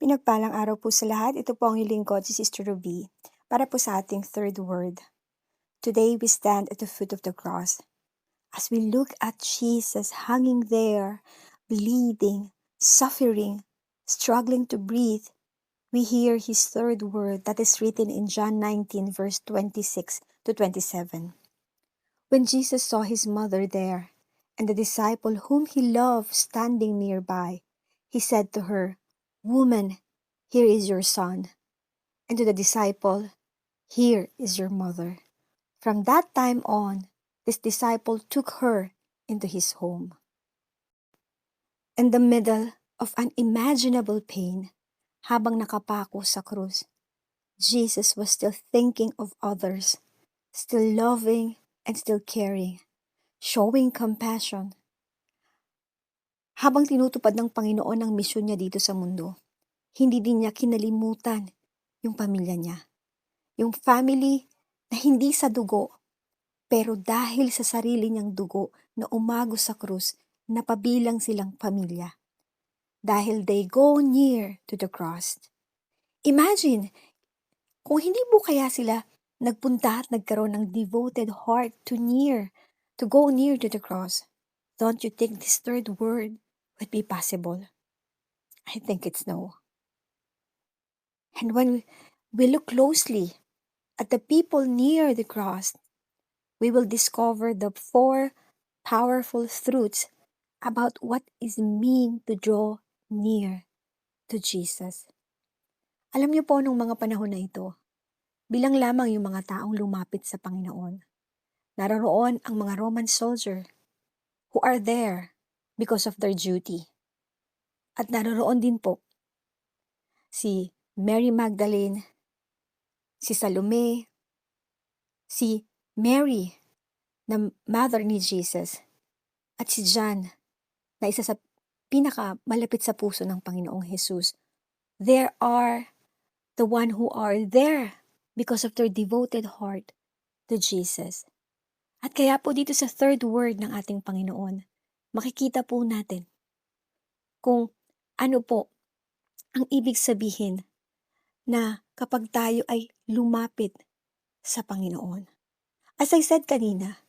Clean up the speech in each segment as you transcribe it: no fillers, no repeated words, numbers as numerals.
Pinagpalang araw po sa lahat. Ito po ang inyong lingkod, si Sister Ruby, para po sa ating third word. Today we stand at the foot of the cross. As we look at Jesus hanging there, bleeding, suffering, struggling to breathe, we hear his third word that is written in John 19 verse 26 to 27. When Jesus saw his mother there, and the disciple whom he loved standing nearby, he said to her, "Woman, here is your son." And to the disciple, "Here is your mother." From that time on, this disciple took her into his home. In the middle of unimaginable pain, habang nakapako sa krus, Jesus was still thinking of others, still loving and still caring, showing compassion. Habang tinutupad ng Panginoon ang misyon niya dito sa mundo, hindi din niya kinalimutan yung pamilya niya. Yung family na hindi sa dugo, pero dahil sa sarili niyang dugo na umagos sa krus, napabilang silang pamilya. Dahil they go near to the cross. Imagine, kung hindi mo kaya sila nagpunta at nagkaroon ng devoted heart to go near to the cross, don't you think this third word would be possible? I think it's no. And when we look closely at the people near the cross, we will discover the four powerful truths about what is mean to draw near to Jesus. Alam niyo po nung mga panahon na ito, bilang lamang yung mga taong lumapit sa Panginoon. Naroon ang mga Roman soldier who are there because of their duty. At naroon din po si Mary Magdalene, si Salome, si Mary na mother ni Jesus, at si John na isa sa pinakamalapit sa puso ng Panginoong Jesus. There are the one who are there because of their devoted heart to Jesus. At kaya po dito sa third word ng ating Panginoon, makikita po natin kung ano po ang ibig sabihin na kapag tayo ay lumapit sa Panginoon. As I said kanina,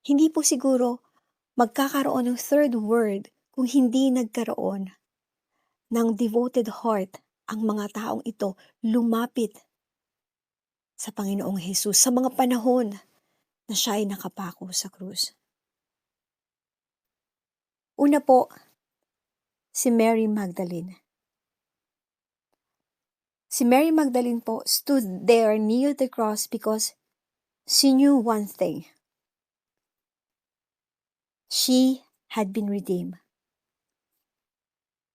hindi po siguro magkakaroon ng third word kung hindi nagkaroon ng devoted heart ang mga taong ito lumapit sa Panginoong Jesus sa mga panahon na siya ay nakapako sa krus. Una po, si Mary Magdalene. Si Mary Magdalene po stood there near the cross because she knew one thing. She had been redeemed.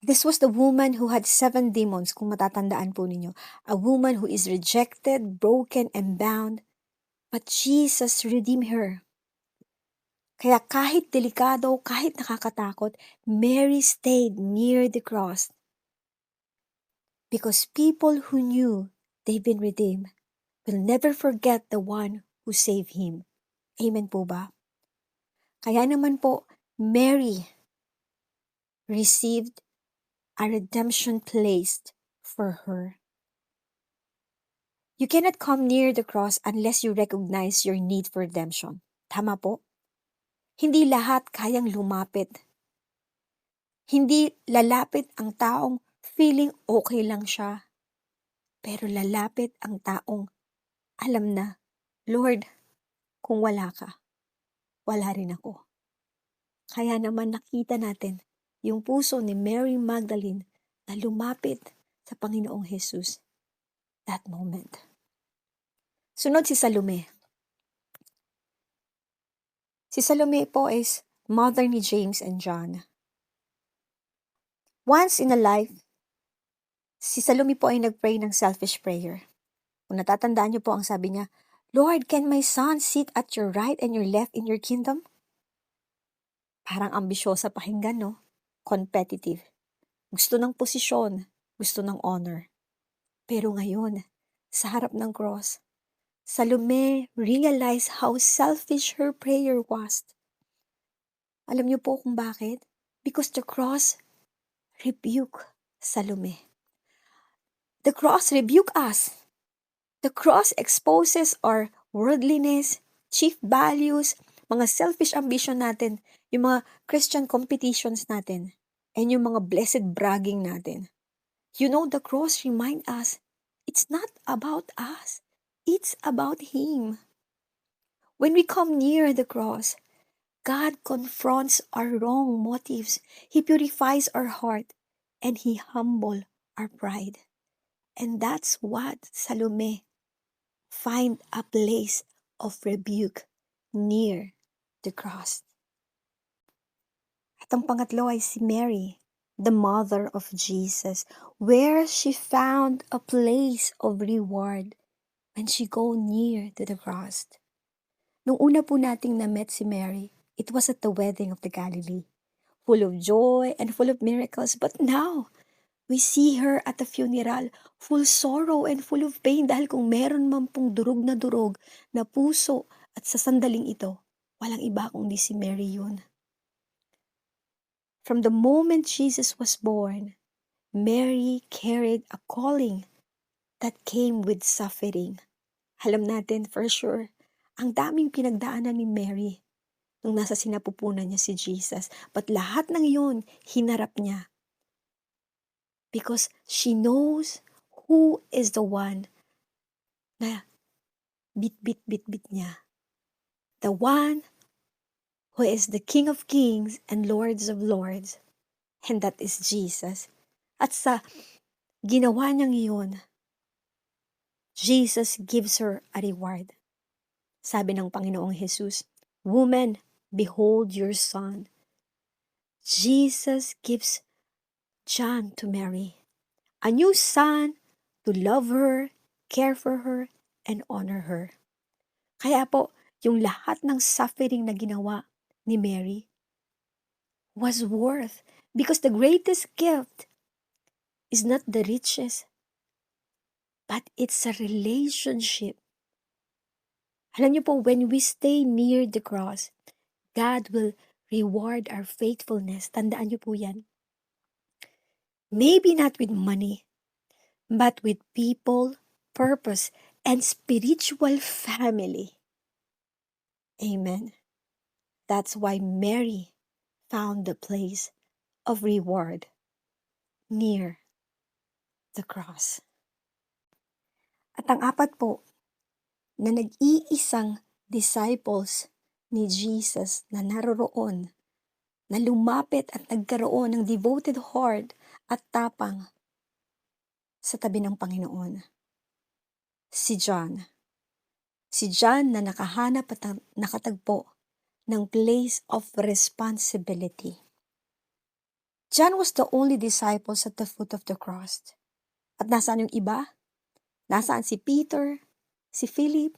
This was the woman who had 7 demons, kung matatandaan po ninyo. A woman who is rejected, broken, and bound. But Jesus redeemed her. Kaya kahit delikado, kahit nakakatakot, Mary stayed near the cross. Because people who knew they've been redeemed will never forget the one who saved him. Amen po ba? Kaya naman po, Mary received a redemption placed for her. You cannot come near the cross unless you recognize your need for redemption. Tama po? Hindi lahat kayang lumapit. Hindi lalapit ang taong feeling okay lang siya. Pero lalapit ang taong alam na, Lord, kung wala ka, wala rin ako. Kaya naman nakita natin yung puso ni Mary Magdalene na lumapit sa Panginoong Jesus that moment. Sunod si Salome. Si Salome po is mother ni James and John. Once in a life, si Salome po ay nagpray ng selfish prayer. Kung natatandaan niyo po ang sabi niya, "Lord, can my son sit at your right and your left in your kingdom?" Parang ambisyosa pakinggan, no? Competitive. Gusto ng posisyon, gusto ng honor. Pero ngayon, sa harap ng cross, Salome realized how selfish her prayer was. Alam niyo po kung bakit? Because the cross rebuked Salome. The cross rebukes us. The cross exposes our worldliness, chief values, mga selfish ambition natin, yung mga Christian competitions natin, and yung mga blessed bragging natin. The cross remind us, it's not about us. It's about Him. When we come near the cross, God confronts our wrong motives. He purifies our heart, and He humbles our pride. And that's what Salome find a place of rebuke near the cross. At ang pangatlo ay si Mary, the mother of Jesus, where she found a place of reward when she go near to the cross. Nung una po nating na-met si Mary, it was at the wedding of the Galilee, full of joy and full of miracles. But now, we see her at the funeral, full sorrow and full of pain dahil kung meron man pong durog na puso at sa sandaling ito, walang iba kundi si Mary yun. From the moment Jesus was born, Mary carried a calling that came with suffering. Alam natin for sure, ang daming pinagdaanan ni Mary nung nasa sinapupunan niya si Jesus. But lahat ng yun, hinarap niya. Because she knows who is the one na bit niya. The one who is the King of Kings and Lords of Lords. And that is Jesus. At sa ginawa niyang iyon, Jesus gives her a reward. Sabi ng Panginoong Jesus, "Woman, behold your son." Jesus gives John to Mary, a new son to love her, care for her, and honor her. Kaya po, yung lahat ng suffering na ginawa ni Mary was worth, because the greatest gift is not the riches, but it's a relationship. Alam niyo po, when we stay near the cross, God will reward our faithfulness. Tandaan niyo po yan. Maybe not with money, but with people, purpose, and spiritual family. Amen. That's why Mary found the place of reward near the cross. At ang apat po, na nag-iisang disciples ni Jesus na naroroon, na lumapit at nagkaroon ng devoted heart at tapang sa tabi ng Panginoon. Si John. Si John na nakahanap at nakatagpo ng place of responsibility. John was the only disciples at the foot of the cross. At nasaan yung iba? Nasaan si Peter, si Philip?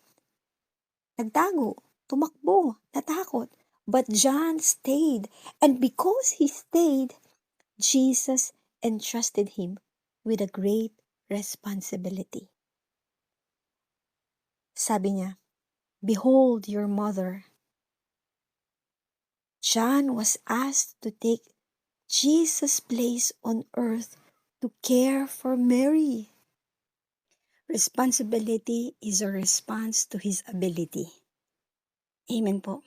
Nagtago, tumakbo, natakot. But John stayed. And because he stayed, Jesus entrusted him with a great responsibility. Sabi niya, "Behold your mother." John was asked to take Jesus' place on earth to care for Mary. Responsibility is a response to his ability. Amen po.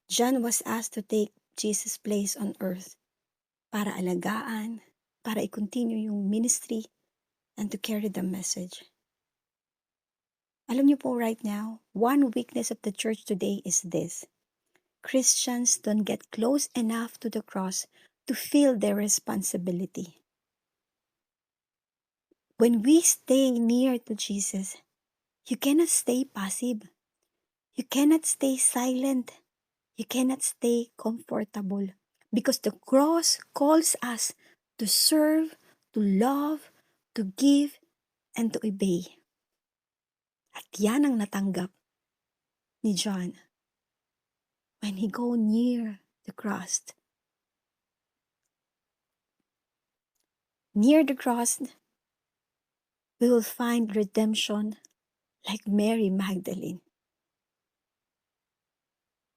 John was asked to take Jesus' place on earth para alagaan, para i-continue yung ministry, and to carry the message. Alam niyo po right now, one weakness of the church today is this. Christians don't get close enough to the cross to feel their responsibility. When we stay near to Jesus, you cannot stay passive. You cannot stay silent. You cannot stay comfortable. Because the cross calls us to serve, to love, to give, and to obey. At yan ang natanggap ni John when he go near the cross. Near the cross, we will find redemption like Mary Magdalene.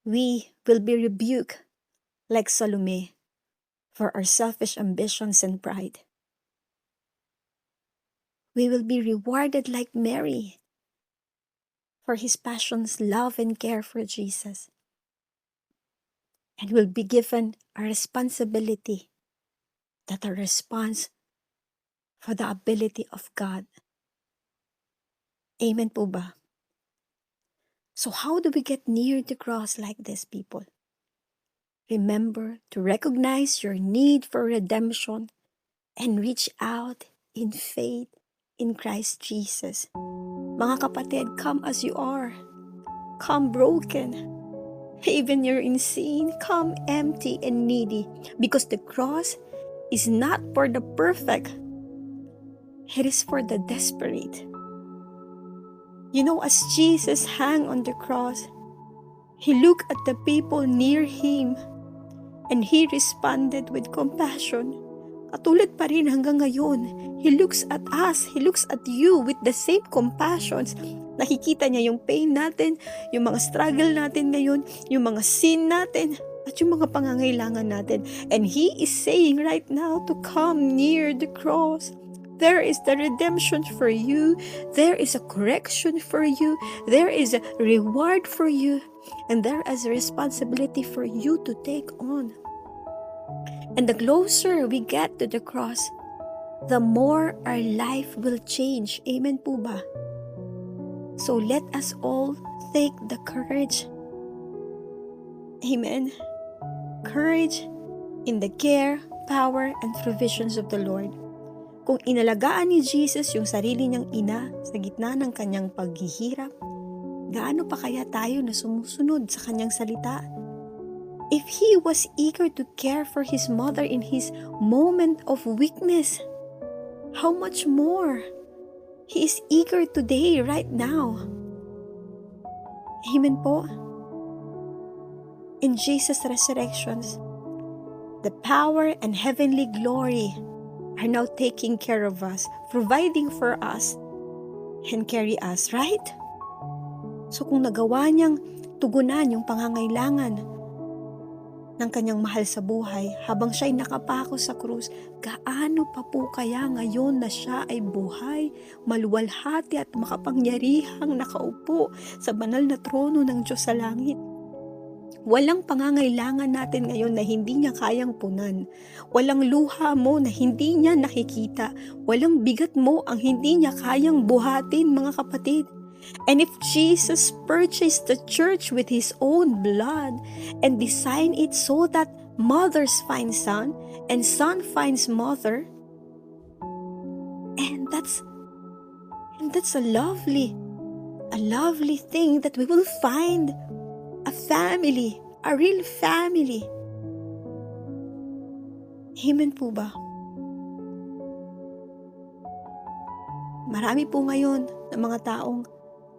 We will be rebuked like Salome for our selfish ambitions and pride. We will be rewarded like Mary for his passion's love and care for Jesus. And will be given a responsibility that a response for the ability of God. Amen po ba? So how do we get near the cross like this, people? Remember to recognize your need for redemption and reach out in faith in Christ Jesus. Mga kapatid, come as you are. Come broken. Even you're insane, come empty and needy. Because the cross is not for the perfect. It is for the desperate. You know, as Jesus hung on the cross, he looked at the people near him and he responded with compassion. Katulad pa rin hanggang ngayon, he looks at us, he looks at you with the same compassions. Nakikita niya yung pain natin, yung mga struggle natin ngayon, yung mga sin natin, at yung mga pangangailangan natin. And he is saying right now to come near the cross. There is the redemption for you. There is a correction for you. There is a reward for you. And there is a responsibility for you to take on. And the closer we get to the cross, the more our life will change. Amen po ba? So let us all take the courage. Amen. Courage in the care, power, and provisions of the Lord. Kung inalagaan ni Jesus yung sarili niyang ina sa gitna ng kanyang paghihirap, gaano pa kaya tayo na sumusunod sa kanyang salita? If he was eager to care for his mother in his moment of weakness, how much more he is eager today, right now. Amen po. In Jesus' resurrections, the power and heavenly glory are now taking care of us, providing for us, and carry us, right? So kung nagawa niyang tugunan yung pangangailangan ng kanyang mahal sa buhay habang siya'y nakapako sa krus, gaano pa po kaya ngayon na siya ay buhay, maluwalhati at makapangyarihang nakaupo sa banal na trono ng Diyos sa langit? Walang pangangailangan natin ngayon na hindi niya kayang punan. Walang luha mo na hindi niya nakikita. Walang bigat mo ang hindi niya kayang buhatin, mga kapatid. And if Jesus purchased the church with his own blood and designed it so that mothers find son and son finds mother, and that's a lovely thing that we will find a family, a real family. Amen po ba? Marami po ngayon ng mga taong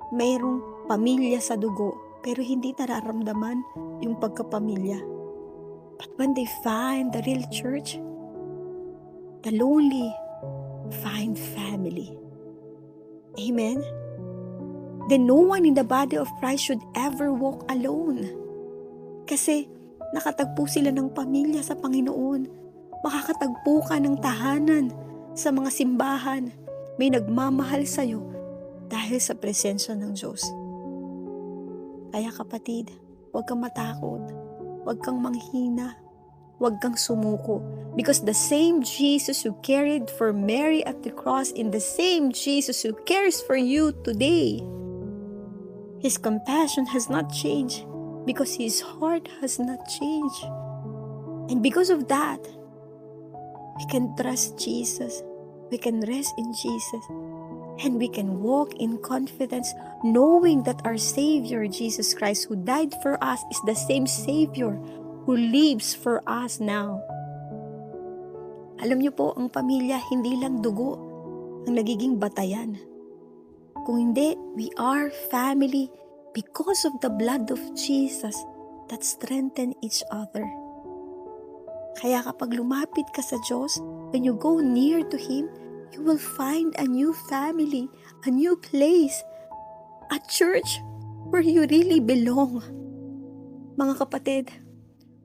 mayroong pamilya sa dugo pero hindi nararamdaman yung pagkapamilya. But when they find the real church, the lonely find family. Amen? Then no one in the body of Christ should ever walk alone. Kasi nakatagpo sila ng pamilya sa Panginoon. Makakatagpo ka ng tahanan sa mga simbahan. May nagmamahal sa'yo dahil sa presensya ng Diyos. Kaya kapatid, huwag kang matakot. Huwag kang manghina. Huwag kang sumuko. Because the same Jesus who carried for Mary at the cross is the same Jesus who cares for you today. His compassion has not changed because his heart has not changed. And because of that, we can trust Jesus. We can rest in Jesus. And we can walk in confidence knowing that our Savior, Jesus Christ, who died for us, is the same Savior who lives for us now. Alam niyo po, ang pamilya hindi lang dugo ang nagiging batayan. Kung hindi, we are family because of the blood of Jesus that strengthen each other. Kaya kapag lumapit ka sa Diyos, when you go near to Him, you will find a new family, a new place, a church where you really belong. Mga kapatid,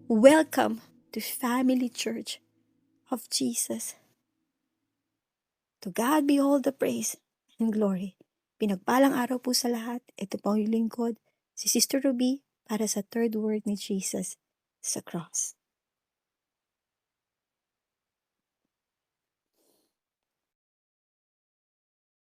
welcome to Family Church of Jesus. To God be all the praise and glory. Pinagpalang araw po sa lahat. Ito po ang lingkod, si Sister Ruby, para sa third word ni Jesus sa cross.